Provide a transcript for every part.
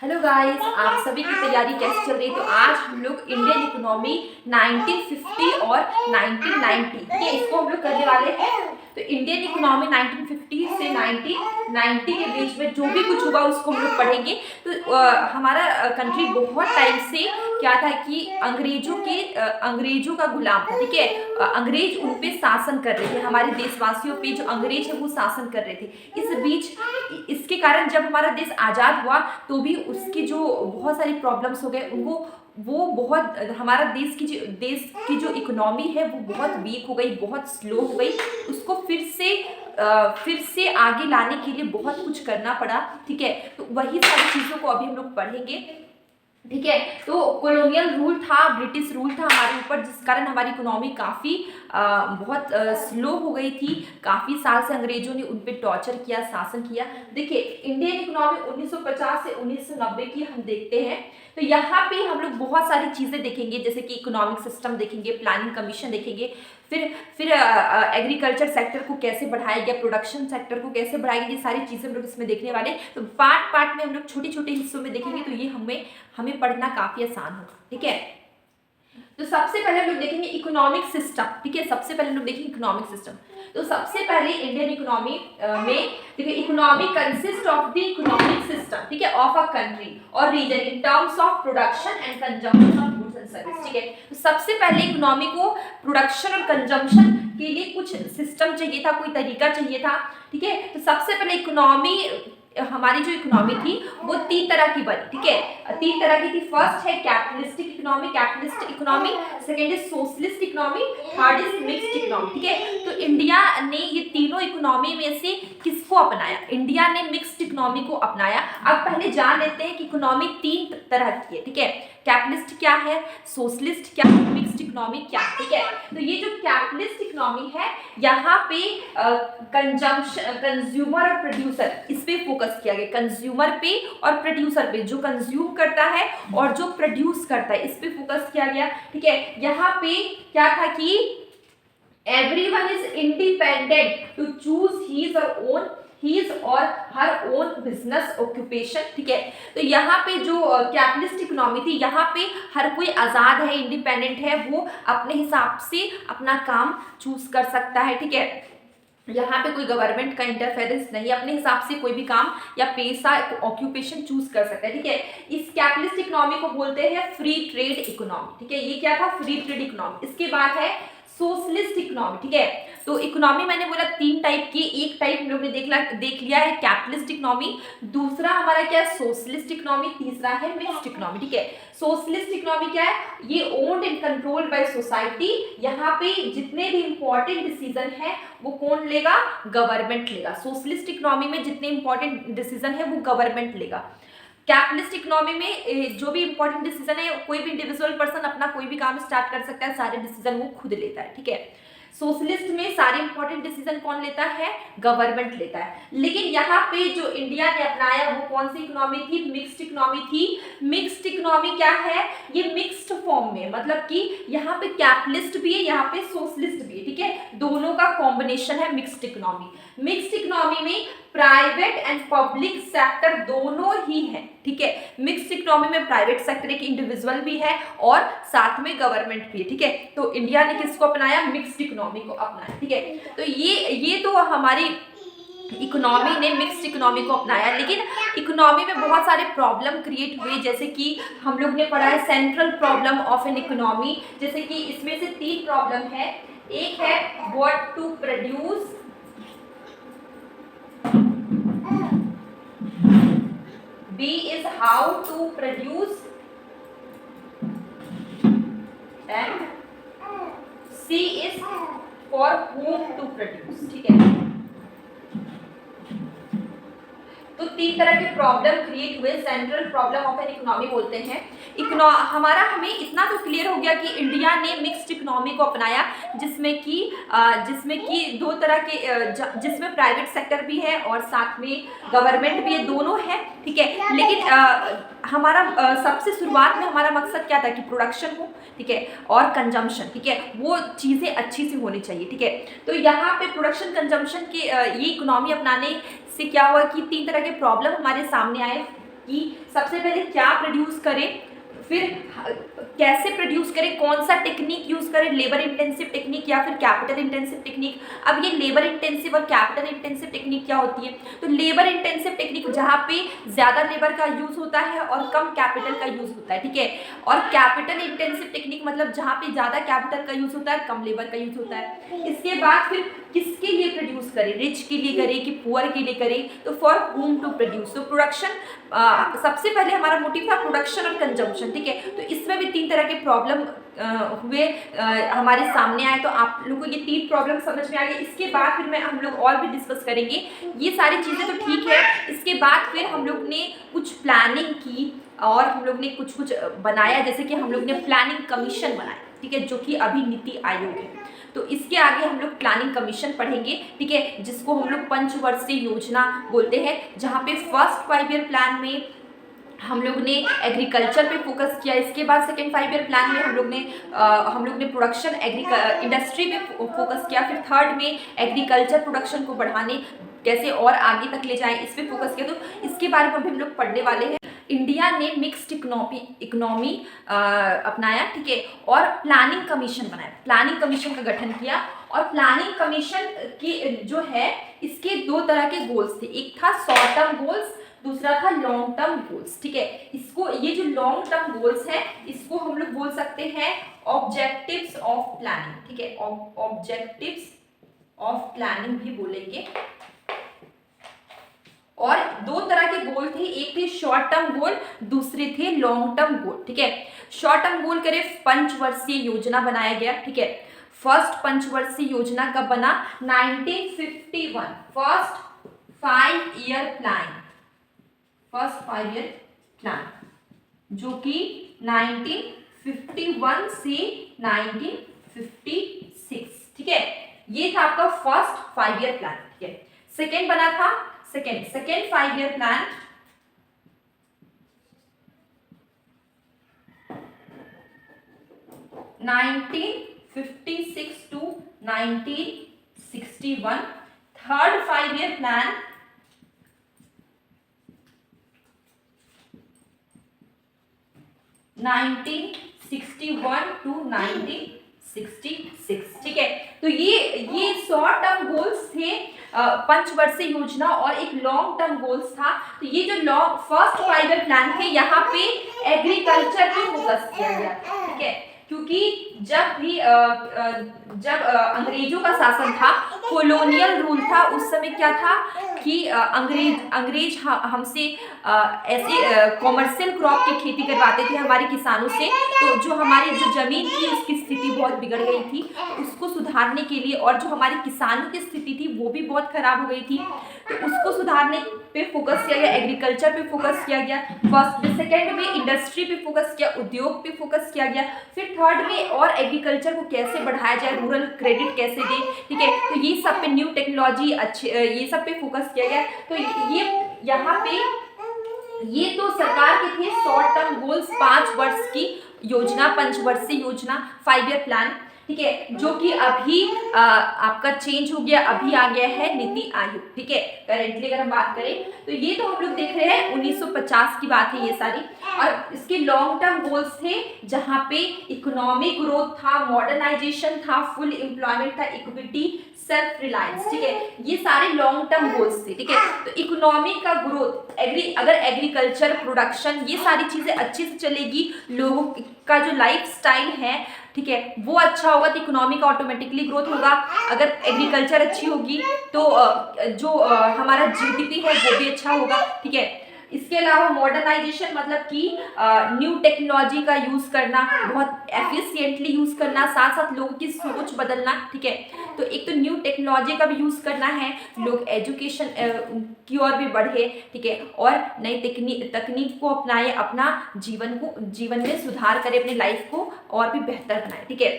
Hello guys, आप सभी की तैयारी कैसे चल रही है? तो आज हम लोग इंडियन इकोनॉमी 1950 और 1990 ये इसको हम लोग करने वाले हैं। तो इंडियन इकोनॉमी 1950 से 1990 के बीच में जो भी कुछ हुआ उसको हम लोग पढ़ेंगे। तो हमारा कंट्री बहुत टाइम से क्या था कि अंग्रेजों का गुलाम था। ठीक है, अंग्रेज उन पे शासन कर रहे थे, हमारे देशवासियों पे जो अंग्रेज है वो शासन कर रहे थे। इस बीच इसके कारण जब हमारा देश आज़ाद हुआ तो भी उसकी जो बहुत सारी प्रॉब्लम्स हो गए उनको वो बहुत हमारा देश की जो इकोनॉमी है वो बहुत वीक हो गई, बहुत स्लो हो गई। उसको फिर से आगे लाने के लिए बहुत कुछ करना पड़ा। ठीक है, तो वही सारी चीज़ों को अभी हम लोग पढ़ेंगे। ठीक है, तो कॉलोनियल रूल था, ब्रिटिश रूल था हमारे ऊपर, जिस कारण हमारी इकोनॉमी काफ़ी बहुत स्लो हो गई थी। काफ़ी साल से अंग्रेजों ने उन पर टॉर्चर किया, शासन किया। देखिए, इंडियन इकोनॉमी 1950 से 1990 की हम देखते हैं। तो यहाँ पे हम लोग बहुत सारी चीज़ें देखेंगे, जैसे कि इकोनॉमिक सिस्टम देखेंगे, प्लानिंग कमीशन देखेंगे, फिर एग्रीकल्चर सेक्टर को कैसे बढ़ाया गया, प्रोडक्शन सेक्टर को कैसे बढ़ाया गया, ये सारी चीज़ें हम लोग इसमें देखने वाले। तो पार्ट पार्ट में हम लोग छोटे छोटे हिस्सों में देखेंगे, तो ये हमें पढ़ना काफ़ी आसान होगा। ठीक है, तो सबसे पहले हम लोग देखेंगे इकोनॉमिक सिस्टम। ठीक है, सबसे पहले हम लोग देखेंगे इकोनॉमिक सिस्टम। तो सबसे पहले इंडियन इकोनॉमी में देखिए, economy consist of the economic system, ठीक है, ऑफ अ कंट्री और region in terms of production and consumption of goods and service. ठीक है, तो सबसे पहले इकोनॉमी को प्रोडक्शन और कंजम्पशन के लिए कुछ सिस्टम चाहिए था, कोई तरीका चाहिए था। ठीक है, तो सबसे पहले हमारी जो इकोनॉमी थी वो 3 तरह की बनी। ठीक है, 3 तरह की थी। फर्स्ट है capitalistic economy, second is socialist economy, third is mixed economy. ठीक है, तो इंडिया ने ये तीनों इकोनॉमी में से किसको अपनाया? इंडिया ने मिक्स्ड इकोनॉमी को अपनाया। अब पहले जान लेते हैं कि इकोनॉमी 3 तरह की है। ठीक है, कैपिटलिस्ट क्या है, सोशलिस्ट क्या है, मिक्स्ड इकोनॉमी क्या है। ठीक है, तो ये जो कैपिटलिस्ट इकोनॉमी है, यहाँ पे कंज्यूमर और प्रोड्यूसर, इस पे फोकस किया गया। कंज्यूमर पे और प्रोड्यूसर पे, जो कंज्यूम करता है और जो प्रोड्यूस करता है, इस पे फोकस किया गया। ठीक है, यहाँ पे क्या था कि everyone is independent to choose his or her own business occupation। ठीक है, तो यहाँ पे जो कैपिटलिस्ट इकोनॉमी थी, यहाँ पे हर कोई आज़ाद है, इंडिपेंडेंट है, वो अपने हिसाब से अपना काम चूज कर सकता है। ठीक है, यहाँ पे कोई गवर्नमेंट का इंटरफेरेंस नहीं, अपने हिसाब से कोई भी काम या पेशा ऑक्यूपेशन चूज कर सकता है। ठीक है, इस कैपिटलिस्ट इकोनॉमी को बोलते हैं फ्री ट्रेड इकोनॉमी। ठीक है, ये क्या था? Free trade economy. इसके बाद है सोशलिस्ट इकोनॉमी। ठीक है, तो इकोनॉमी मैंने बोला 3 टाइप की, एक टाइप हम लोग ने देख लिया है कैपिटलिस्ट इकोनॉमी, दूसरा हमारा क्या है? सोशलिस्ट इकोनॉमी, तीसरा है मिक्स्ड इकोनॉमी। ठीक है, सोशलिस्ट इकोनॉमी क्या है? ये owned and controlled by society. यहाँ पे जितने भी इंपॉर्टेंट डिसीजन है वो कौन लेगा? गवर्नमेंट लेगा। सोशलिस्ट इकोनॉमी में जितने इंपॉर्टेंट डिसीजन है वो गवर्नमेंट लेगा। कैपिटलिस्ट इकोनॉमी में जो भी इंपॉर्टेंट डिसीजन है, कोई भी इंडिविजुअल पर्सन अपना कोई भी काम स्टार्ट कर सकता है, सारे डिसीजन वो खुद लेता है। ठीक है, सोशलिस्ट में सारे इंपॉर्टेंट डिसीजन कौन लेता है? गवर्नमेंट लेता है। लेकिन यहाँ पे जो इंडिया ने अपनाया वो कौन सी इकोनॉमी थी? मिक्स्ड इकोनॉमी थी। मिक्स्ड इकोनॉमी क्या है? ये मिक्स्ड फॉर्म में, मतलब कि यहाँ पे कैपिटलिस्ट भी है, यहाँ पे सोशलिस्ट भी है। ठीक है, दोनों का कॉम्बिनेशन है मिक्स्ड इकोनॉमी। मिक्स्ड इकोनॉमी में प्राइवेट एंड पब्लिक सेक्टर दोनों ही है। ठीक है, मिक्स्ड इकोनॉमी में प्राइवेट सेक्टर एक इंडिविजुअल भी है और साथ में गवर्नमेंट भी है। ठीक है, तो इंडिया ने किसको अपनाया? मिक्स्ड इकोनॉमी को अपनाया। ठीक है, तो ये तो हमारी इकोनॉमी ने मिक्स्ड इकोनॉमी को अपनाया। लेकिन इकोनॉमी में बहुत सारे प्रॉब्लम क्रिएट हुए, जैसे कि हम लोग ने पढ़ा है central problem of an economy. जैसे कि इसमें से 3 प्रॉब्लम है। एक है what to produce, B is how to produce, and C is for whom to produce। ठीक है, तो 3 तरह के प्रॉब्लम क्रिएट हुए, central problem of an economy बोलते हैं। हमें इतना तो क्लियर हो गया कि इंडिया ने मिक्स्ड इकोनॉमी को अपनाया, जिसमें कि 2 तरह के, जिसमें प्राइवेट सेक्टर भी है और साथ में गवर्नमेंट भी है, दोनों है। ठीक है, लेकिन हमारा सबसे शुरुआत में हमारा मकसद क्या था? कि प्रोडक्शन हो, ठीक है, और कंजम्पशन। ठीक है, वो चीज़ें अच्छी से होनी चाहिए। ठीक है, तो यहाँ पे प्रोडक्शन कंजम्पशन के ये इकोनॉमी अपनाने से क्या हुआ कि 3 तरह के प्रॉब्लम हमारे सामने आए। कि सबसे पहले क्या प्रोड्यूस करें, फिर कैसे प्रोड्यूस करें, कौन सा टेक्निक यूज करें, लेबर इंटेंसिव टेक्निक या फिर कैपिटल इंटेंसिव टेक्निक। अब ये लेबर इंटेंसिव और कैपिटल इंटेंसिव टेक्निक क्या होती है? तो लेबर इंटेंसिव टेक्निक जहाँ पे ज्यादा लेबर का यूज होता है और कम कैपिटल का यूज होता है, ठीक है। और कैपिटल इंटेंसिव टेक्निक मतलब जहाँ पे ज्यादा कैपिटल का यूज होता है, कम लेबर का यूज होता है। इसके बाद फिर किसके लिए प्रोड्यूस करें, रिच के लिए करें कि पुअर के लिए करें, तो फॉर होम टू प्रोड्यूस। तो प्रोडक्शन सबसे पहले हमारा मोटिव था प्रोडक्शन और कंजम्पशन, ठीक है। तो इसमें भी 3 तरह के प्रॉब्लम हुए हमारे सामने आए। तो आप लोगों को ये 3 प्रॉब्लम समझ में आ गए। इसके बाद फिर मैं हम लोग और भी डिस्कस करेंगे ये सारी चीज़ें, तो ठीक है। इसके बाद फिर हम लोग ने कुछ प्लानिंग की और हम लोग ने कुछ बनाया, जैसे कि हम लोग ने प्लानिंग कमीशन बनाया, ठीक है, जो कि अभी नीति आयोग है। तो इसके आगे हम लोग प्लानिंग कमीशन पढ़ेंगे, ठीक है, जिसको हम लोग पंचवर्षीय योजना बोलते हैं, जहाँ पे फर्स्ट 5 ईयर प्लान में हम लोग ने एग्रीकल्चर पे फोकस किया। इसके बाद सेकेंड 5 ईयर प्लान में हम लोग ने प्रोडक्शन इंडस्ट्री पे फोकस किया। फिर थर्ड में एग्रीकल्चर प्रोडक्शन को बढ़ाने कैसे और आगे तक ले जाएं, इस पे फोकस किया। तो इसके बारे में भी हम लोग पढ़ने वाले हैं। इंडिया ने मिक्स्ड इकोनॉमी अपनाया, ठीक है, और प्लानिंग कमीशन बनाया, प्लानिंग कमीशन का गठन किया। और प्लानिंग कमीशन की जो है इसके 2 तरह के गोल्स थे, एक था शॉर्ट टर्म गोल्स, दूसरा था लॉन्ग टर्म गोल्स, ठीक है। इसको ये जो लॉन्ग टर्म गोल्स है इसको हम लोग बोल सकते हैं ऑब्जेक्टिव्स ऑफ प्लानिंग, ठीक है, ऑब्जेक्टिव्स ऑफ प्लानिंग भी बोलेंगे। और 2 तरह के गोल थे, एक थे शॉर्ट टर्म गोल, दूसरे थे लॉन्ग टर्म गोल, ठीक है। शॉर्ट टर्म गोल करे पंचवर्षीय योजना बनाया गया, ठीक है। फर्स्ट पंचवर्षीय योजना कब बना? 1951, first 5 year plan, first 5 year plan, जो कि 1951 से 1956, ठीक है। ये था आपका फर्स्ट 5 ईयर प्लान, ठीक है। सेकेंड बना था second 5 year plan 1956 to 1961, third 5 year plan 1961 to 1966, ठीक है। तो ये शॉर्ट टर्म गोल्स थे पंचवर्षीय योजना, और एक लॉन्ग टर्म गोल्स था। तो ये जो फर्स्ट 5 ईयर प्लान थे यहाँ पे एग्रीकल्चर पे फोकस किया गया, ठीक है, क्योंकि जब अंग्रेजों का शासन था, कॉलोनियल रूल था, उस समय क्या था कि अंग्रेज हमसे ऐसे कॉमर्शियल क्रॉप की खेती करवाते थे हमारे किसानों से। तो जो हमारी जो जमीन थी उसकी स्थिति बहुत बिगड़ गई थी, उसको सुधारने के लिए, और जो हमारी किसानों की स्थिति थी वो भी बहुत खराब हो गई थी, तो उसको सुधारने पे फोकस किया गया, एग्रीकल्चर पे फोकस किया गया। फर्स्ट में, सेकेंड में इंडस्ट्री पे फोकस किया, उद्योग पे फोकस किया गया। फिर थर्ड में और एग्रीकल्चर को कैसे बढ़ाया जाए, रूरल क्रेडिट कैसे दें, ठीक है। तो ये सब पे न्यू टेक्नोलॉजी ये सब पे फोकस किया गया। तो ये यहाँ पे ये तो सरकार के थे शॉर्ट टर्म गोल्स, 5 वर्ष की योजना, पंचवर्षीय योजना, 5 ईयर प्लान, ठीक है, जो कि अभी आपका चेंज हो गया, अभी आ गया है नीति आयोग, ठीक है। करेंटली अगर हम बात करें तो ये तो हम लोग देख रहे हैं 1950 की बात है ये सारी। और इसके लॉन्ग टर्म गोल्स थे जहाँ पे इकोनॉमिक ग्रोथ था, मॉडर्नाइजेशन था, फुल एम्प्लॉयमेंट था, इक्विटी, सेल्फ रिलायंस, ठीक है। ये सारे लॉन्ग टर्म गोल्स थे, ठीक है। तो इकोनॉमी का ग्रोथ, अगर एग्रीकल्चर, प्रोडक्शन, ये सारी चीजें अच्छे से चलेगी, लोगों का जो लाइफ स्टाइल है, ठीक है, वो अच्छा होगा, तो इकोनॉमी का ऑटोमेटिकली ग्रोथ होगा। अगर एग्रीकल्चर अच्छी होगी तो जो हमारा जीडीपी है वो भी अच्छा होगा, ठीक है। इसके अलावा मॉडर्नाइजेशन मतलब कि न्यू टेक्नोलॉजी का यूज करना, बहुत एफिशिएंटली यूज करना, साथ साथ लोगों की सोच बदलना, ठीक है। तो एक तो न्यू टेक्नोलॉजी का भी यूज करना है, लोग एजुकेशन की ओर भी बढ़े, ठीक है, और नई तकनीक को अपनाए, अपना जीवन में सुधार करे, अपनी लाइफ को और भी बेहतर बनाए, ठीक है।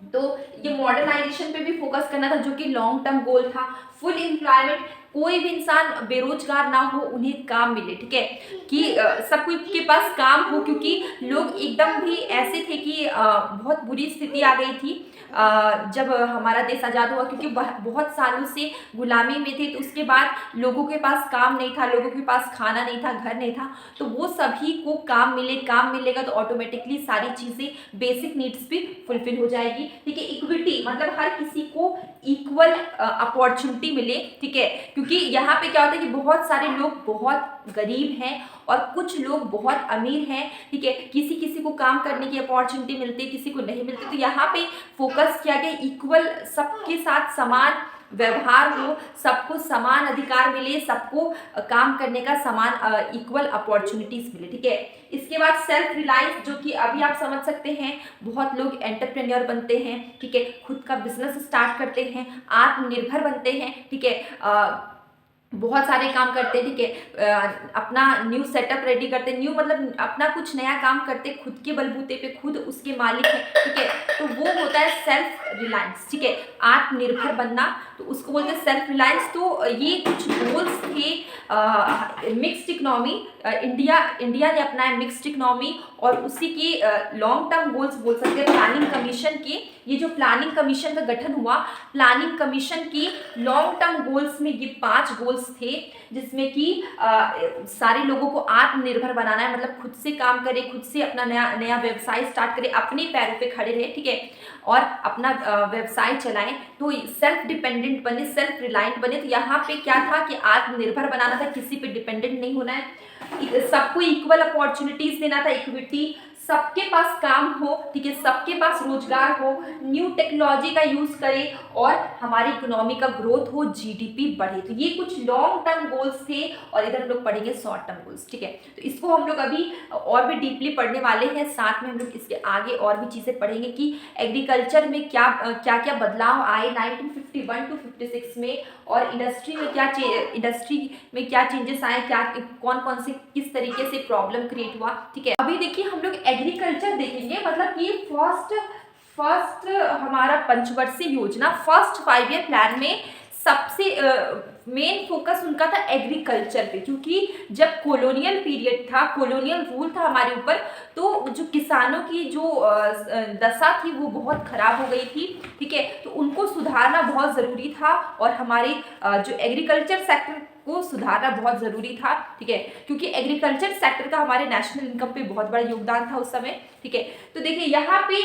तो ये मॉडर्नाइजेशन पे भी फोकस करना था, जो कि लॉन्ग टर्म गोल था। फुल एम्प्लॉयमेंट, कोई भी इंसान बेरोजगार ना हो, उन्हें काम मिले, ठीक है, कि सब कोई के पास काम हो, क्योंकि लोग एकदम भी ऐसे थे कि बहुत बुरी स्थिति आ गई थी, जब हमारा देश आज़ाद हुआ, क्योंकि बहुत सालों से गुलामी में थे, तो उसके बाद लोगों के पास काम नहीं था, लोगों के पास खाना नहीं था, घर नहीं था, तो वो सभी को काम मिलेगा तो ऑटोमेटिकली सारी चीज़ें, बेसिक नीड्स भी फुलफिल हो जाएगी। ठीक है, इक्विटी मतलब हर किसी को इक्वल अपॉर्चुनिटी मिले। ठीक है, क्योंकि यहाँ पे क्या होता है कि बहुत सारे लोग बहुत गरीब हैं और कुछ लोग बहुत अमीर हैं। ठीक है, किसी किसी को काम करने की अपॉर्चुनिटी मिलती है, किसी को नहीं मिलती, तो यहाँ पे फोकस किया गया इक्वल, सबके साथ समान व्यवहार हो, सबको समान अधिकार मिले, सबको काम करने का समान इक्वल अपॉर्चुनिटीज मिले। ठीक है, इसके बाद सेल्फ रिलायंस, जो कि अभी आप समझ सकते हैं बहुत लोग एंटरप्रेन्योर बनते हैं। ठीक है, खुद का बिजनेस स्टार्ट करते हैं, आत्मनिर्भर बनते हैं। ठीक है, बहुत सारे काम करते हैं। ठीक है, अपना न्यू सेटअप रेडी करते, न्यू मतलब अपना कुछ नया काम करते, खुद के बलबूते पे, खुद उसके मालिक हैं। ठीक है, तो वो होता है सेल्फ रिलायंस। ठीक है, आत्मनिर्भर बनना, तो उसको बोलते हैं सेल्फ रिलायंस। तो ये कुछ गोल्स थे मिक्स्ड इकोनॉमी, इंडिया ने अपनाया मिक्स्ड इकोनॉमी, और उसी के लॉन्ग टर्म गोल्स बोल सकते हैं प्लानिंग कमीशन के। ये जो प्लानिंग कमीशन का गठन हुआ, प्लानिंग कमीशन की लॉन्ग टर्म गोल्स में ये 5 गोल्स थे, जिसमें कि सारे लोगों को आत्मनिर्भर बनाना है, मतलब खुद से काम करे, खुद से अपना नया व्यवसाय स्टार्ट करे, अपने पैरों पे खड़े रहे। ठीक है, और अपना व्यवसाय चलाएं, तो सेल्फ डिपेंडेंट बने, सेल्फ रिलायंट बने। तो यहाँ पे क्या था कि आत्मनिर्भर बनाना था, किसी पे डिपेंडेंट नहीं होना है, सबको इक्वल अपॉर्चुनिटीज देना था, इक्विटी, सबके पास काम हो। ठीक है, सबके पास रोजगार हो, न्यू टेक्नोलॉजी का यूज करें, और हमारी इकोनॉमी का ग्रोथ हो, जीडीपी बढ़े। तो ये कुछ लॉन्ग टर्म गोल्स थे, और इधर हम लोग पढ़ेंगे शॉर्ट टर्म गोल्स। ठीक है, तो इसको हम लोग अभी और भी डीपली पढ़ने वाले हैं, साथ में हम लोग इसके आगे और भी चीजें पढ़ेंगे कि एग्रीकल्चर में क्या क्या बदलाव आए 1951 to 56 में, और इंडस्ट्री में क्या चेंजेस आए, क्या कौन कौन से किस तरीके से प्रॉब्लम क्रिएट हुआ। ठीक है, अभी देखिए हम लोग एग्रीकल्चर देखेंगे, मतलब कि फर्स्ट हमारा पंचवर्षीय योजना, फर्स्ट 5 ईयर प्लान में सबसे मेन फोकस उनका था एग्रीकल्चर पे, क्योंकि जब कॉलोनियल पीरियड था, कॉलोनियल रूल था हमारे ऊपर, तो जो किसानों की जो दशा थी वो बहुत खराब हो गई थी। ठीक है, तो उनको सुधारना बहुत ज़रूरी था, और हमारे जो एग्रीकल्चर सेक्टर को सुधारना बहुत ज़रूरी था। ठीक है, क्योंकि एग्रीकल्चर सेक्टर का हमारे नेशनल इनकम पे बहुत बड़ा योगदान था उस समय। ठीक है, तो देखिए यहाँ पे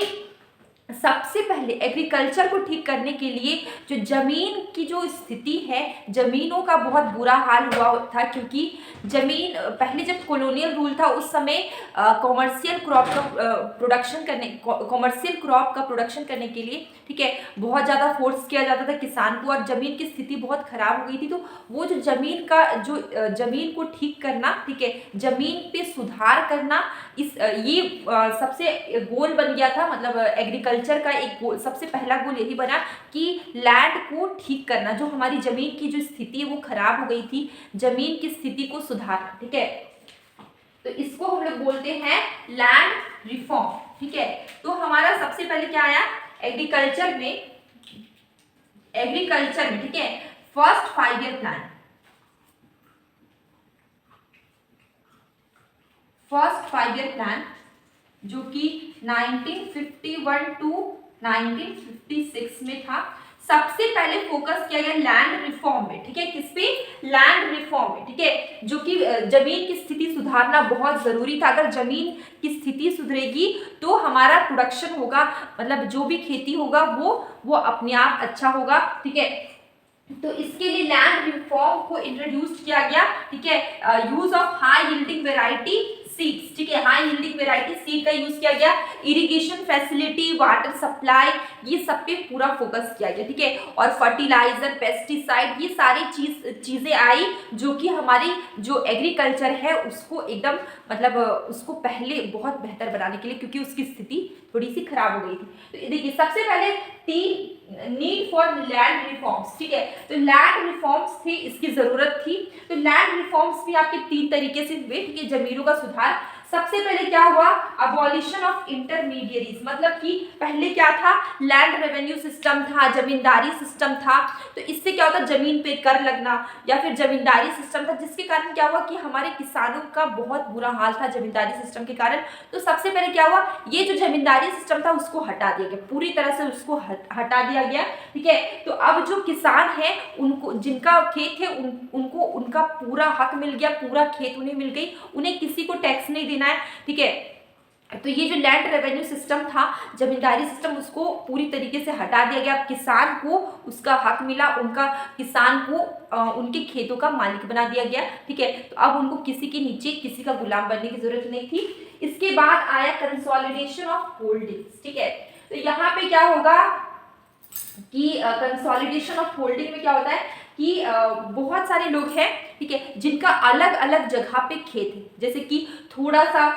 सबसे पहले एग्रीकल्चर को ठीक करने के लिए जो जमीन की जो स्थिति है, जमीनों का बहुत बुरा हाल हुआ था, क्योंकि जमीन पहले जब कॉलोनियल रूल था उस समय कॉमर्शियल क्रॉप का प्रोडक्शन करने के लिए, ठीक है, बहुत ज़्यादा फोर्स किया जाता था किसान को, और ज़मीन की स्थिति बहुत खराब हो गई थी। तो वो जो ज़मीन को ठीक करना, ठीक है, ज़मीन पे सुधार करना, ये सबसे गोल बन गया था। मतलब एग्रीकल्चर का एक गोल, सबसे पहला गोल यही बना कि लैंड को ठीक करना, जो हमारी ज़मीन की जो स्थिति है वो खराब हो गई थी, ज़मीन की स्थिति को सुधारना। ठीक है, तो इसको हम लोग बोलते हैं लैंड रिफॉर्म। ठीक है, तो हमारा सबसे पहले क्या आया एग्रीकल्चर में, ठीक है, first 5 year plan, first 5 year plan जो कि 1951 to 1956 में था। सबसे पहले फोकस किया गया लैंड रिफॉर्म में। ठीक है, किस पे? लैंड रिफॉर्म में। ठीक है, जो कि जमीन की स्थिति सुधारना बहुत जरूरी था। अगर जमीन की स्थिति सुधरेगी तो हमारा प्रोडक्शन होगा, मतलब जो भी खेती होगा वो अपने आप अच्छा होगा। ठीक है, तो इसके लिए लैंड रिफॉर्म को इंट्रोड्यूस किया गया। ठीक है, use of high yielding variety seeds. ठीक है, हाई यील्डिंग वेराइटी सीड का यूज किया गया, इरिगेशन फैसिलिटी, वाटर सप्लाई, ये सब पे पूरा फोकस किया गया। ठीक है, और फर्टिलाइजर, पेस्टिसाइड, ये सारी चीजें आई जो कि हमारी जो एग्रीकल्चर है उसको एकदम मतलब उसको पहले बहुत बेहतर बनाने के लिए, क्योंकि उसकी स्थिति थोड़ी सी खराब हो गई थी। तो देखिए सबसे पहले 3 नीड फॉर लैंड रिफॉर्म्स। ठीक है, तो लैंड रिफॉर्म्स थी, इसकी जरूरत थी। तो लैंड रिफॉर्म्स भी आपके 3 तरीके से हुए। ठीक है, जमीनों का सुधार, सबसे पहले क्या हुआ, अबॉलिशन ऑफ इंटरमीडिएरीज, मतलब कि पहले क्या था, लैंड रेवेन्यू सिस्टम था, जमींदारी सिस्टम था। तो इससे क्या होता, जमीन पे कर लगना या फिर जमींदारी सिस्टम था, जिसके कारण क्या हुआ कि हमारे किसानों का बहुत बुरा हाल था जमींदारी सिस्टम के कारण। तो सबसे पहले क्या हुआ, ये जो जमींदारी सिस्टम था उसको हटा दिया गया, पूरी तरह से उसको हटा दिया गया, ठीक है। तो अब जो किसान है उनको, जिनका खेत है उनको उनका पूरा हक मिल गया, पूरा खेत उन्हें मिल गई, उन्हें किसी को टैक्स नहीं देना है, ठीक है। तो ये जो लैंड रेवेन्यू सिस्टम था, जमींदारी सिस्टम, उसको पूरी तरीके से हटा दिया गया। अब किसान को उसका हक मिला, उनका किसान को उनके खेतों का मालिक बना दिया गया, ठीक है। तो अब उनको किसी के नीचे, किसी का गुलाम बनने की जरूरत नहीं थी। इसके बाद आया कंसोलिडेशन ऑफ होल्डिंग्स, ठीक है। तो यहाँ पे क्या होगा कि कंसोलिडेशन ऑफ होल्डिंग में क्या होता है कि बहुत सारे लोग हैं, ठीक है, जिनका अलग अलग जगह पे खेत है, जैसे कि थोड़ा सा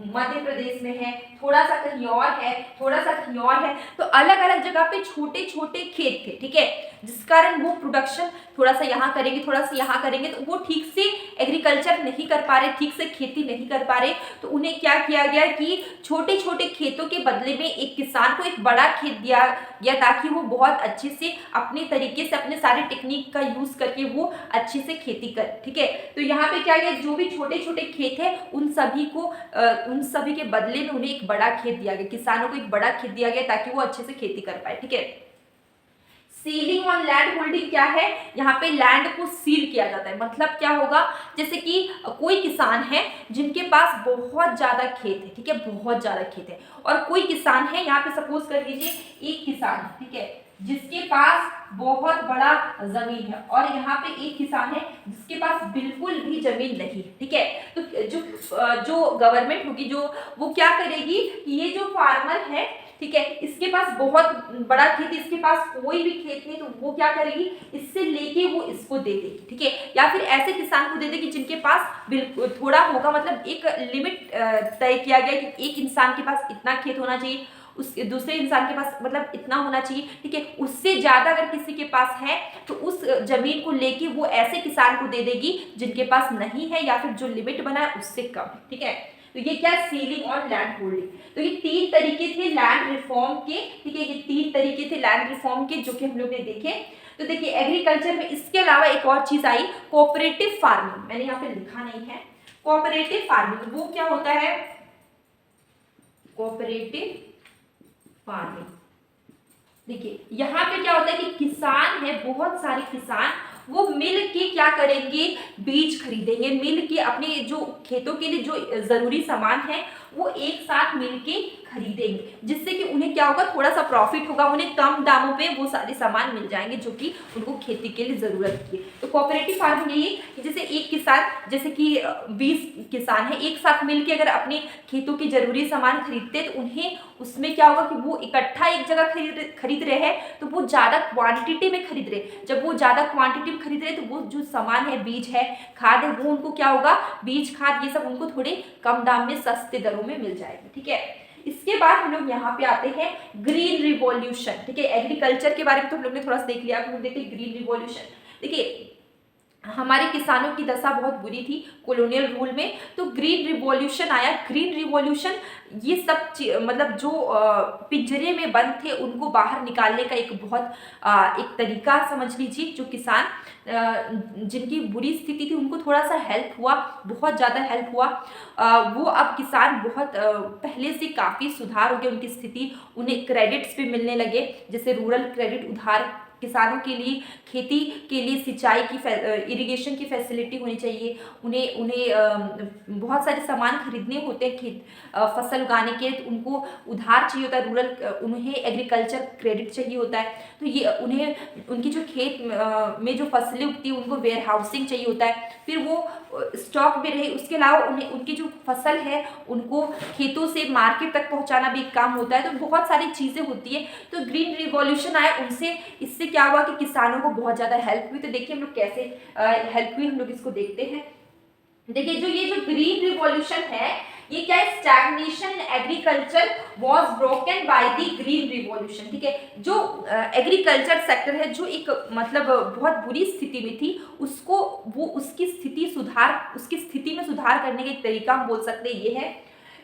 मध्य प्रदेश में है, थोड़ा सा कहीं और है, थोड़ा सा कहीं और है, तो अलग अलग जगह पे छोटे छोटे खेत थे, ठीक है, जिस कारण वो प्रोडक्शन थोड़ा सा यहाँ करेंगे, थोड़ा सा यहाँ करेंगे, तो वो ठीक से एग्रीकल्चर नहीं कर पा रहे, ठीक से खेती नहीं कर पा रहे। तो उन्हें क्या किया गया कि छोटे छोटे खेतों के बदले में एक किसान को एक बड़ा खेत दिया गया, ताकि वो बहुत अच्छे से अपने तरीके से, अपने सारे टेक्निक का यूज करके वो अच्छे से खेती करे, ठीक है। तो यहाँ पे क्या है, जो भी छोटे छोटे खेत है उन सभी के बदले में उन्हें एक बड़ा खेत दिया गया, किसानों को एक बड़ा खेत दिया गया ताकि वो अच्छे से खेती कर पाए, ठीक है। सीलिंग ऑन लैंड होल्डिंग क्या है, यहाँ पे लैंड को सील किया जाता है, मतलब क्या होगा, जैसे कि कोई किसान है जिनके पास बहुत ज्यादा खेत है, ठीक है, बहुत ज्यादा खेत है, और कोई किसान है, यहाँ पे सपोज कर लीजिए एक किसान है, ठीक है, जिसके पास बहुत बड़ा जमीन है, और यहाँ पे एक किसान है जिसके पास बिल्कुल भी जमीन नहीं, ठीक है। तो जो गवर्नमेंट होगी, जो वो क्या करेगी कि ये जो फार्मर है, ठीक है, इसके पास बहुत बड़ा खेत, इसके पास कोई भी खेत नहीं, तो वो क्या करेगी, इससे लेके वो इसको दे देगी, ठीक है, या फिर ऐसे किसान को दे देगी जिनके पास थोड़ा होगा, मतलब एक लिमिट तय किया गया कि एक इंसान के पास इतना खेत होना चाहिए, उस दूसरे इंसान के पास मतलब इतना होना चाहिए, ठीक है। उससे ज्यादा अगर किसी के पास है तो उस जमीन को लेके वो ऐसे किसान को दे देगी जिनके पास नहीं है, या फिर जो लिमिट बना है उससे कम है, ठीक है। तो ये क्या, सीलिंग और लैंड होल्डिंग। तो ये 3 तरीके थे लैंड रिफॉर्म के, ठीक है, ये 3 तरीके थे लैंड रिफॉर्म के जो कि हम लोग ने देखे। तो देखिए एग्रीकल्चर में इसके अलावा एक और चीज आई, कोऑपरेटिव फार्मिंग, मैंने यहाँ पे लिखा नहीं है। कोऑपरेटिव फार्मिंग वो क्या होता है, कोऑपरेटिव फार्मिंग, देखिए यहाँ पे क्या होता है कि किसान है, बहुत सारे किसान वो मिल के क्या करेंगे, बीज खरीदेंगे, मिल के अपने जो खेतों के लिए जो जरूरी सामान है वो एक साथ मिल के खरीदेंगे, जिससे कि उन्हें क्या होगा, थोड़ा सा प्रॉफिट होगा, उन्हें कम दामों पे वो सारे सामान मिल जाएंगे जो कि उनको खेती के लिए जरूरत की है। तो कोऑपरेटिव फार्मिंग यही कि जैसे एक किसान, जैसे कि 20 किसान है, एक साथ मिलके अगर अपने खेतों के जरूरी सामान खरीदते हैं तो उन्हें उसमें क्या होगा कि वो इकट्ठा एक जगह खरीद रहे हैं, तो वो ज्यादा क्वांटिटी में खरीद रहे, जब वो ज्यादा क्वांटिटी में खरीद रहे तो वो जो सामान है, बीज है, खाद है, वो उनको क्या होगा, बीज खाद ये सब उनको थोड़े कम दाम में, सस्ते दरों में मिल जाएगी, ठीक है। इसके बाद हम लोग यहाँ पे आते हैं ग्रीन रिवॉल्यूशन, ठीक है। एग्रीकल्चर के बारे में तो हम लोग ने थोड़ा सा देख लिया, हम देखते हैं ग्रीन रिवॉल्यूशन। देखिए हमारे किसानों की दशा बहुत बुरी थी कॉलोनियल रूल में, तो ग्रीन रिवॉल्यूशन आया। ग्रीन रिवॉल्यूशन ये सब मतलब जो पिंजरे में बंद थे उनको बाहर निकालने का एक बहुत एक तरीका समझ लीजिए। जो किसान जिनकी बुरी स्थिति थी उनको थोड़ा सा हेल्प हुआ, बहुत ज़्यादा हेल्प हुआ। वो अब किसान बहुत पहले से काफ़ी सुधार हो गया उनकी स्थिति, उन्हें क्रेडिट्स भी मिलने लगे, जैसे रूरल क्रेडिट उधार किसानों के लिए, खेती के लिए सिंचाई की इरिगेशन की फैसिलिटी होनी चाहिए, उन्हें बहुत सारे सामान खरीदने होते हैं खेत फसल उगाने के, तो उनको उधार चाहिए होता है, रूरल उन्हें एग्रीकल्चर क्रेडिट चाहिए होता है। तो ये उन्हें उनकी जो खेत में जो फसलें उगती हैं उनको वेयर हाउसिंग चाहिए होता है, फिर वो स्टॉक में रहे। उसके अलावा उन्हें उनकी जो फसल है उनको खेतों से मार्केट तक पहुंचाना भी एक काम होता है, तो बहुत सारी चीज़ें होती है। तो ग्रीन रिवॉल्यूशन आया, उनसे इससे क्या हुआ कि किसानों को बहुत ज़्यादा हेल्प हुई। तो देखिए हम लोग कैसे हेल्प हुई, हम लोग इसको देखते हैं। देखिए जो ये जो ग्रीन रिवॉल्यूशन है ये क्या है, stagnation in agriculture was broken by the green revolution. ठीक है, जो एग्रीकल्चर सेक्टर है जो एक मतलब बहुत बुरी स्थिति में थी, उसको वो उसकी स्थिति में सुधार करने का एक तरीका हम बोल सकते हैं ये है,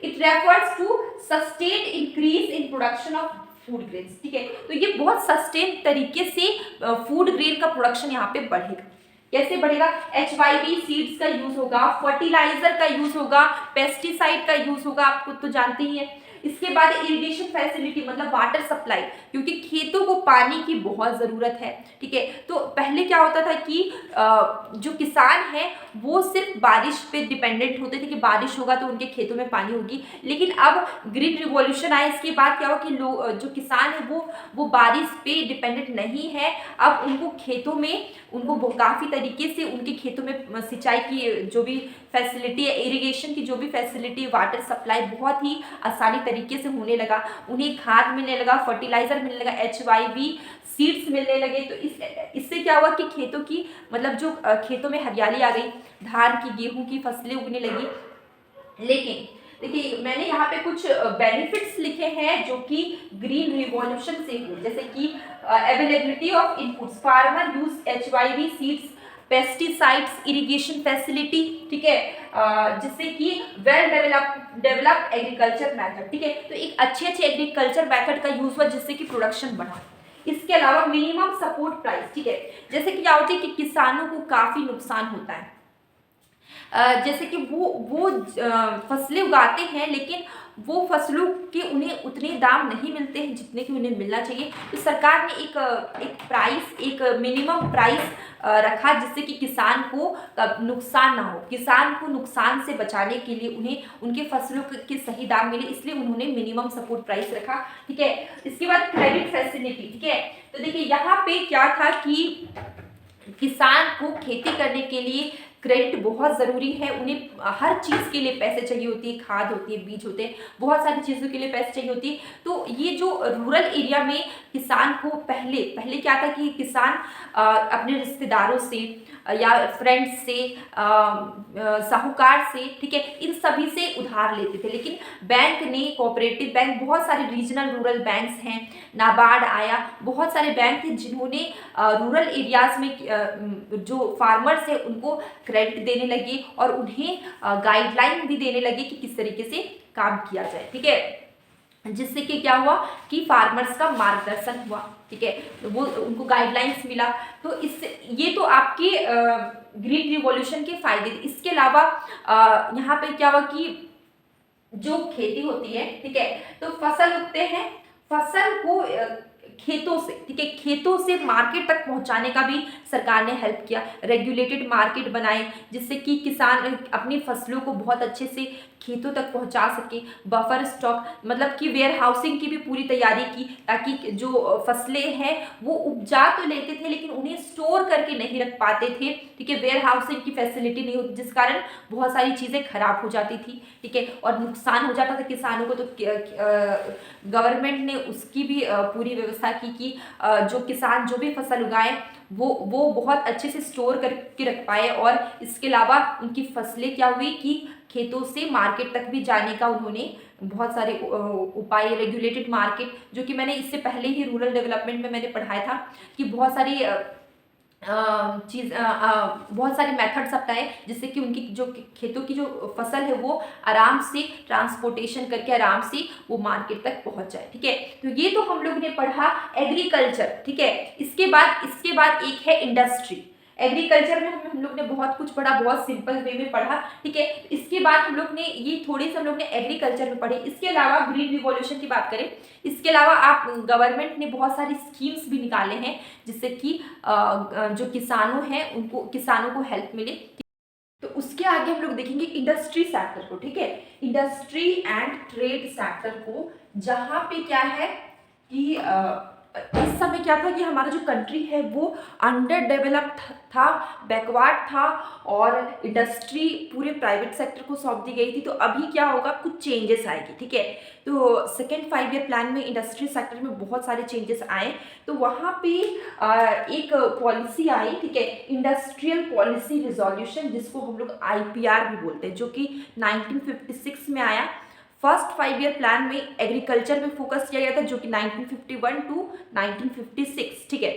it refers to sustained increase in production of food grains. ठीक है, तो ये बहुत सस्टेन तरीके से फूड ग्रेन का प्रोडक्शन यहाँ पे बढ़ेगा। कैसे बढ़ेगा, HYV सीड्स का यूज होगा, फर्टिलाइजर का यूज होगा, पेस्टिसाइड का यूज होगा, आपको तो जानते ही है। इसके बाद इरिगेशन फैसिलिटी मतलब वाटर सप्लाई, क्योंकि खेतों को पानी की बहुत ज़रूरत है। ठीक है, तो पहले क्या होता था कि जो किसान है वो सिर्फ बारिश पे डिपेंडेंट होते थे कि बारिश होगा तो उनके खेतों में पानी होगी, लेकिन अब ग्रीन रिवॉल्यूशन आया, इसके बाद क्या हुआ कि जो किसान है वो बारिश पे डिपेंडेंट नहीं है। अब उनको खेतों में उनको काफ़ी तरीके से उनके खेतों में सिंचाई की जो भी फैसिलिटी है, इरिगेशन की जो भी फैसिलिटी, वाटर सप्लाई बहुत ही आसानी तरीके से होने लगा, उन्हें खाद मिलने लगा, फर्टिलाइजर मिलने लगा, HYV सीड्स मिलने लगे। तो इससे क्या हुआ कि खेतों की मतलब जो खेतों में हरियाली आ गई, धान की गेहूं की फसलें उगने लगी। लेकिन देखिए मैंने यहाँ पे कुछ बेनिफिट्स लिखे हैं जो कि ग्रीन रिवॉल्यूशन से हुए, जैसे कि availability of inputs, farmer use HYV seeds, pesticides, irrigation facility. ठीक है, जिससे कि वेल डेवलप्ड एग्रीकल्चर मेथड। ठीक है, तो एक अच्छे एग्रीकल्चर मेथड का यूज हुआ जिससे कि प्रोडक्शन बढ़ा। इसके अलावा मिनिमम सपोर्ट प्राइस। ठीक है, जैसे कि क्या होता है कि किसानों को काफी नुकसान होता है, जैसे कि वो फसलें उगाते हैं लेकिन वो फसलों के उन्हें उतने दाम नहीं मिलते हैं जितने कि उन्हें मिलना चाहिए। तो सरकार ने एक मिनिमम प्राइस रखा जिससे कि किसान को नुकसान ना हो, किसान को नुकसान से बचाने के लिए उन्हें उनके फसलों के सही दाम मिले, इसलिए उन्होंने मिनिमम सपोर्ट प्राइस रखा। ठीक है, इसके बाद क्रेडिट फैसिलिटी। ठीक है, तो देखिए यहाँ पे क्या था कि किसान को खेती करने के लिए क्रेडिट बहुत ज़रूरी है, उन्हें हर चीज़ के लिए पैसे चाहिए होती है, खाद होती है, बीज होते हैं, बहुत सारी चीज़ों के लिए पैसे चाहिए होती है। तो ये जो रूरल एरिया में किसान को पहले क्या था कि किसान अपने रिश्तेदारों से या फ्रेंड्स से, साहूकार से, ठीक है, इन सभी से उधार लेते थे, लेकिन बैंक ने, कोऑपरेटिव बैंक, बहुत सारे रीजनल रूरल बैंक्स हैं, नाबार्ड आया, बहुत सारे बैंक थे जिन्होंने रूरल एरियाज में जो फार्मर्स है उनको क्रेडिट देने लगे और उन्हें गाइडलाइन भी देने लगे कि किस तरीके से काम किया जाए। ठीक है, जिससे कि क्या हुआ कि फार्मर्स का मार्गदर्शन हुआ। ठीक है, तो वो उनको गाइडलाइंस मिला। तो इससे ये तो आपके ग्रीन रिवॉल्यूशन के फायदे थे। इसके अलावा यहाँ पे क्या हुआ कि जो खेती होती है, ठीक है, तो फसल उगते हैं, फसल को खेतों से, ठीक है, खेतों से मार्केट तक पहुंचाने का भी सरकार ने हेल्प किया, रेगुलेटेड मार्केट बनाए जिससे कि किसान अपनी फसलों को बहुत अच्छे से खेतों तक पहुंचा सके, बफर स्टॉक मतलब कि वेयर हाउसिंग की भी पूरी तैयारी की ताकि जो फसलें हैं वो उपजा तो लेते थे लेकिन उन्हें स्टोर करके नहीं रख पाते थे। ठीक है, वेयर हाउसिंग की फैसिलिटी नहीं होती जिस कारण बहुत सारी चीज़ें खराब हो जाती थी। ठीक है, और नुकसान हो जाता था किसानों को। तो गवर्नमेंट ने उसकी भी पूरी व्यवस्था की कि जो किसान जो भी फसल उगाए वो बहुत अच्छे से स्टोर करके रख पाए। और इसके अलावा उनकी फसलें क्या हुई कि खेतों से मार्केट तक भी जाने का उन्होंने बहुत सारे उपाय, रेगुलेटेड मार्केट, जो कि मैंने इससे पहले ही रूरल डेवलपमेंट में मैंने पढ़ाया था कि बहुत सारी बहुत सारे मेथड्स अपनाए जिससे कि उनकी जो खेतों की जो फसल है वो आराम से ट्रांसपोर्टेशन करके आराम से वो मार्केट तक पहुंच जाए। ठीक है, तो ये तो हम लोग ने पढ़ा एग्रीकल्चर। ठीक है, इसके बाद एक है इंडस्ट्री। एग्रीकल्चर में हम लोग ने बहुत कुछ पढ़ा, बहुत सिंपल वे में पढ़ा। ठीक है, इसके बाद हम लोग ने ये थोड़ी सी हम लोग ने एग्रीकल्चर में पढ़े। इसके अलावा ग्रीन रिवॉल्यूशन की बात करें, इसके अलावा आप गवर्नमेंट ने बहुत सारी स्कीम्स भी निकाले हैं जिससे कि जो किसानों को हेल्प मिले। तो उसके आगे हम लोग देखेंगे इंडस्ट्री सेक्टर को। ठीक है, इंडस्ट्री एंड ट्रेड सेक्टर को, जहाँ पे क्या है कि इस समय क्या था कि हमारा जो कंट्री है वो अंडर डेवलप्ड था, बैकवर्ड था, और इंडस्ट्री पूरे प्राइवेट सेक्टर को सौंप दी गई थी। तो अभी क्या होगा, कुछ चेंजेस आएगी, ठीक है। तो सेकेंड 5 ईयर प्लान में इंडस्ट्री सेक्टर में बहुत सारे चेंजेस आए। तो वहाँ पे एक पॉलिसी आई, ठीक है, इंडस्ट्रियल पॉलिसी रिजोल्यूशन, जिसको हम लोग IPR भी बोलते हैं, जो कि 1956 में आया। फर्स्ट 5 ईयर प्लान में एग्रीकल्चर में फोकस किया गया था, जो कि 1951 टू 1956, ठीक है।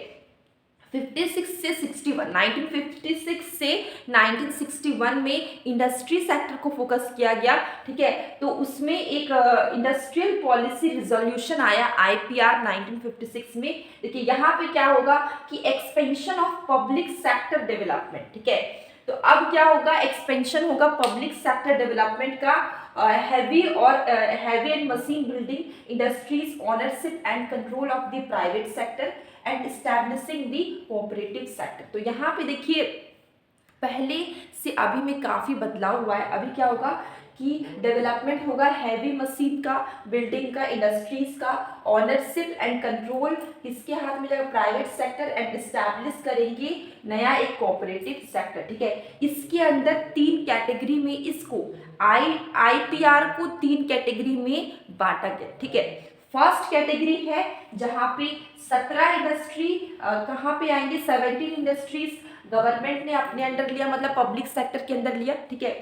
56 से 61, 1956 से 1961 में इंडस्ट्री सेक्टर को फोकस किया गया, ठीक है। तो उसमें एक इंडस्ट्रियल पॉलिसी रिजोल्यूशन आया IPR 1956 में। देखिए यहाँ पे क्या होगा कि expansion of public sector development, ठीक है। तो अब क्या होगा, एक्सपेंशन होगा पब्लिक सेक्टर डेवलपमेंट का, heavy and machine building industries ownership and control of the private sector and establishing the cooperative sector. तो यहाँ पे देखिए पहले से अभी में काफ़ी बदलाव हुआ है। अभी क्या होगा कि डेवलपमेंट होगा हैवी मशीन का, बिल्डिंग का, इंडस्ट्रीज का, ओनरशिप एंड कंट्रोल किसके हाथ में जाएगा, प्राइवेट सेक्टर, एंड एस्टैब्लिश करेंगे नया एक कोऑपरेटिव सेक्टर, ठीक है। इसके अंदर 3 कैटेगरी में इसको IPR को 3 कैटेगरी में बांटा गया, ठीक है। फर्स्ट कैटेगरी है जहां पे 17 इंडस्ट्री कहाँ पे आएंगे, 17 इंडस्ट्रीज गवर्नमेंट ने अपने अंडर लिया, मतलब पब्लिक सेक्टर के अंदर लिया, ठीक है।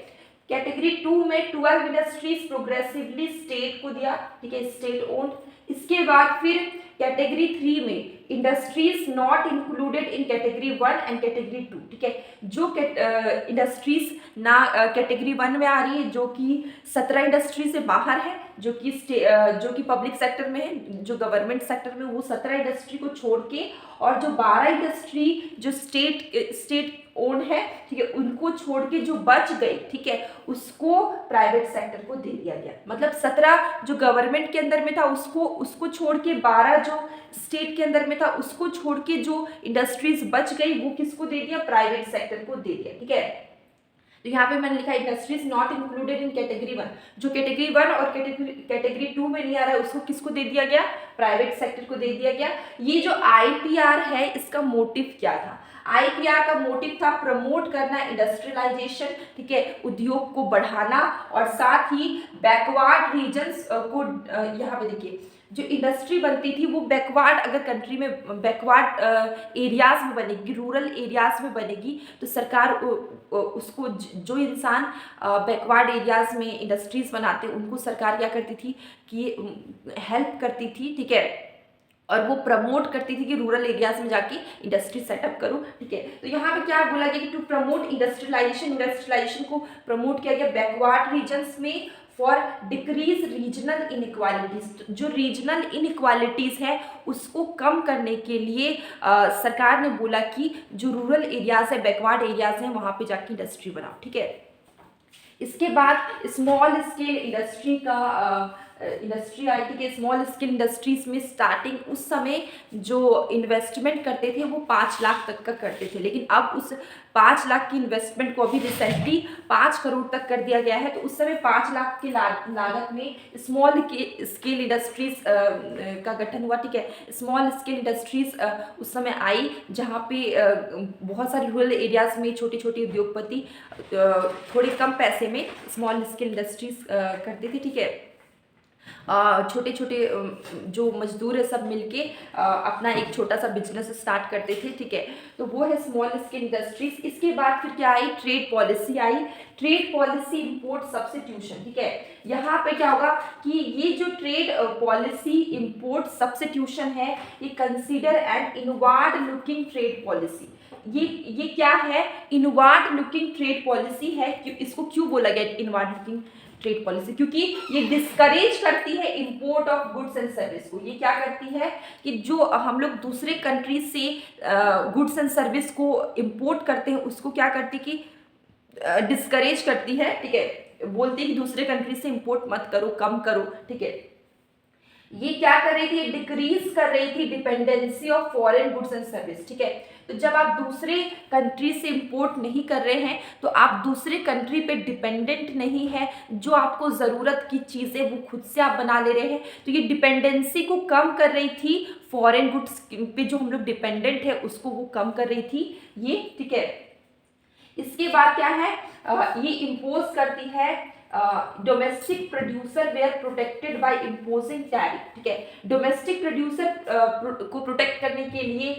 कैटेगरी 2 में 12 इंडस्ट्रीज प्रोग्रेसिवली स्टेट को दिया, ठीक है, स्टेट ओन्ड। इसके बाद फिर कैटेगरी 3 में industries not included in category 1 and category 2, ठीक है। जो इंडस्ट्रीज ना कैटेगरी 1 में आ रही है, जो कि 17 इंडस्ट्री से बाहर है, जो कि पब्लिक सेक्टर में है, जो गवर्नमेंट सेक्टर में, वो 17 इंडस्ट्री को छोड़ के, और जो 12 इंडस्ट्री जो स्टेट ओन है, ठीक है, उनको छोड़ के जो बच गई, ठीक है, उसको प्राइवेट सेक्टर को दे दिया गया। मतलब 17 जो गवर्नमेंट के अंदर में था उसको छोड़ के 12 जो स्टेट के अंदर में था उसको छोड़ के जो इंडस्ट्रीज बच गई वो किसको दे दिया, प्राइवेट सेक्टर को दे दिया, ठीक है। तो यहाँ पे मैंने लिखा industries not included in category 1, जो कैटेगरी 1 और कैटेगरी 2 में नहीं आ रहा है उसको किसको दे दिया गया, प्राइवेट सेक्टर को दे दिया गया। ये जो IPR है इसका मोटिव क्या था, IPR का मोटिव था प्रमोट करना इंडस्ट्रियलाइजेशन, ठीक है, उद्योग को बढ़ाना, और साथ ही बैकवर्ड रीजन्स को, यहाँ पे देखिए जो इंडस्ट्री बनती थी वो बैकवर्ड, अगर कंट्री में बैकवर्ड एरियाज में बनेगी, रूरल एरियाज में बनेगी, तो सरकार उसको, जो इंसान बैकवर्ड एरियाज में इंडस्ट्रीज बनाते उनको सरकार क्या करती थी कि हेल्प करती थी, ठीक है, और वो प्रमोट करती थी कि रूरल एरियाज में जाके इंडस्ट्री सेटअप करो, ठीक है। तो यहाँ पे क्या बोला गया कि टू प्रमोट इंडस्ट्रियलाइजेशन को प्रमोट किया गया बैकवर्ड रीजन्स में फॉर डिक्रीज रीजनल इनइक्वालिटीज। जो रीजनल इनइक्वालिटीज है उसको कम करने के लिए सरकार ने बोला कि जो रूरल एरियाज है, बैकवर्ड एरियाज हैं, वहाँ पे जाके इंडस्ट्री बनाओ, ठीक है। इसके बाद स्मॉल स्केल इंडस्ट्री का इंडस्ट्री आई थी कि स्मॉल स्केल इंडस्ट्रीज में स्टार्टिंग उस समय जो इन्वेस्टमेंट करते थे वो 5 लाख तक का करते थे, लेकिन अब उस 5 लाख की इन्वेस्टमेंट को अभी रिसेंटली 5 करोड़ तक कर दिया गया है। तो उस समय 5 लाख की लागत में स्मॉल स्केल इंडस्ट्रीज का गठन हुआ, ठीक है। स्मॉल स्केल इंडस्ट्रीज उस समय आई जहाँ पे बहुत सारे रूरल एरियाज में छोटे छोटे उद्योगपति थोड़े कम पैसे में स्मॉल स्केल इंडस्ट्रीज करते थे, ठीक है। छोटे छोटे जो मजदूर है सब मिलके अपना एक छोटा सा बिजनेस स्टार्ट करते थे, ठीक है। तो वो है स्मॉल स्केल इंडस्ट्रीज। इसके बाद फिर क्या आई, ट्रेड पॉलिसी आई, ट्रेड पॉलिसी इंपोर्ट सब्स्टिट्यूशन, ठीक है। यहाँ पे क्या होगा कि ये जो ट्रेड पॉलिसी इंपोर्ट सब्स्टिट्यूशन है ये consider and inward looking trade policy. ये क्या है, इनवर्ड लुकिंग ट्रेड पॉलिसी है। इसको क्यों बोला गया इनवर्ड लुकिंग ट्रेड पॉलिसी, क्योंकि ये डिस्करेज करती है import of goods and service को। ये क्या करती है कि जो हम लोग दूसरे कंट्री से गुड्स एंड सर्विस को इंपोर्ट करते हैं उसको क्या करती है कि डिस्करेज करती है, ठीक है। बोलती है कि दूसरे कंट्री से इंपोर्ट मत करो, कम करो, ठीक है। ये क्या कर रही थी, डिक्रीज कर रही थी dependency of foreign goods and service, ठीक है। तो जब आप दूसरे कंट्री से इंपोर्ट नहीं कर रहे हैं तो आप दूसरे कंट्री पे डिपेंडेंट नहीं है, जो आपको ज़रूरत की चीज़ें वो खुद से आप बना ले रहे हैं। तो ये डिपेंडेंसी को कम कर रही थी, फॉरेन गुड्स पे जो हम लोग डिपेंडेंट है उसको वो कम कर रही थी ये, ठीक है। इसके बाद क्या है, ये इम्पोज करती है domestic producer were protected by imposing tariff, ठीक है। डोमेस्टिक प्रोड्यूसर को प्रोटेक्ट करने के लिए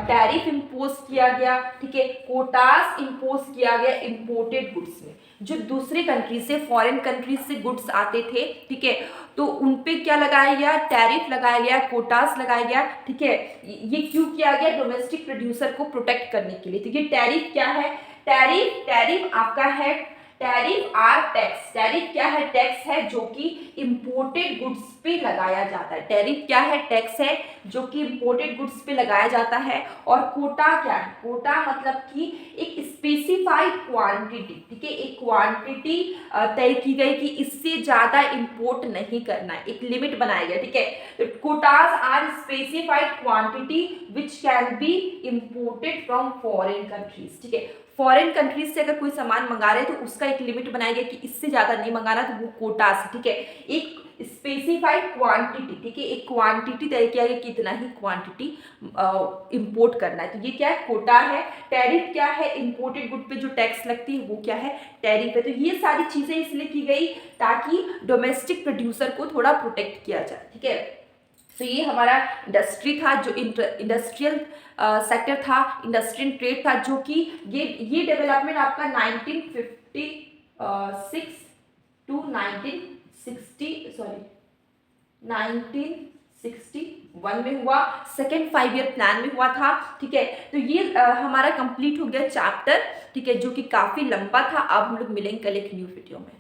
टैरिफ इम्पोज किया गया, ठीक है। कोटास इम्पोज किया गया इम्पोर्टेड गुड्स में, जो दूसरे कंट्री से, फॉरेन कंट्री से गुड्स आते थे, ठीक है। तो उन पे क्या लगाया गया, टैरिफ लगाया गया, कोटास लगाया गया, ठीक है। ये क्यों किया गया, डोमेस्टिक प्रोड्यूसर को प्रोटेक्ट करने के लिए। तो ये टैरिफ क्या है, टैरिफ आपका है, टैरिफ आर टैक्स, टैरिफ क्या है, टैक्स है जो कि इंपोर्टेड गुड्स पे लगाया जाता है। टैरिफ क्या है, टैक्स है जो कि इंपोर्टेड गुड्स पे लगाया जाता है। और कोटा क्या है, कोटा मतलब कि एक स्पेसिफाइड क्वांटिटी, ठीक है, एक क्वांटिटी तय की गई कि इससे ज्यादा इंपोर्ट नहीं करना है, एक लिमिट बनाया गया, ठीक है। तो quotas are specified quantity which can be imported from foreign countries, ठीक है। फॉरेन कंट्रीज से अगर कोई सामान मंगा रहे हैं तो उसका एक लिमिट बनाया गया कि इससे ज्यादा नहीं मंगाना, तो वो कोटा से, ठीक है। एक स्पेसिफाइड क्वांटिटी, ठीक है, एक क्वांटिटी तय किया गया कि इतना ही क्वांटिटी इंपोर्ट करना है, तो ये क्या है, कोटा है। टैरिफ क्या है, इंपोर्टेड गुड पे जो टैक्स लगती है वो क्या है, टैरिफ है। तो ये सारी चीजें इसलिए की गई ताकि डोमेस्टिक प्रोड्यूसर को थोड़ा प्रोटेक्ट किया जाए, ठीक है। तो ये हमारा इंडस्ट्री था, जो इंडस्ट्रियल सेक्टर था, इंडस्ट्रियल ट्रेड था, जो कि ये डेवलपमेंट आपका 1956 टू 1961 में हुआ, सेकेंड 5 ईयर प्लान में हुआ था, ठीक है। तो ये हमारा कंप्लीट हो गया चैप्टर, ठीक है, जो कि काफी लंबा था। अब हम लोग मिलेंगे कल एक न्यू वीडियो में।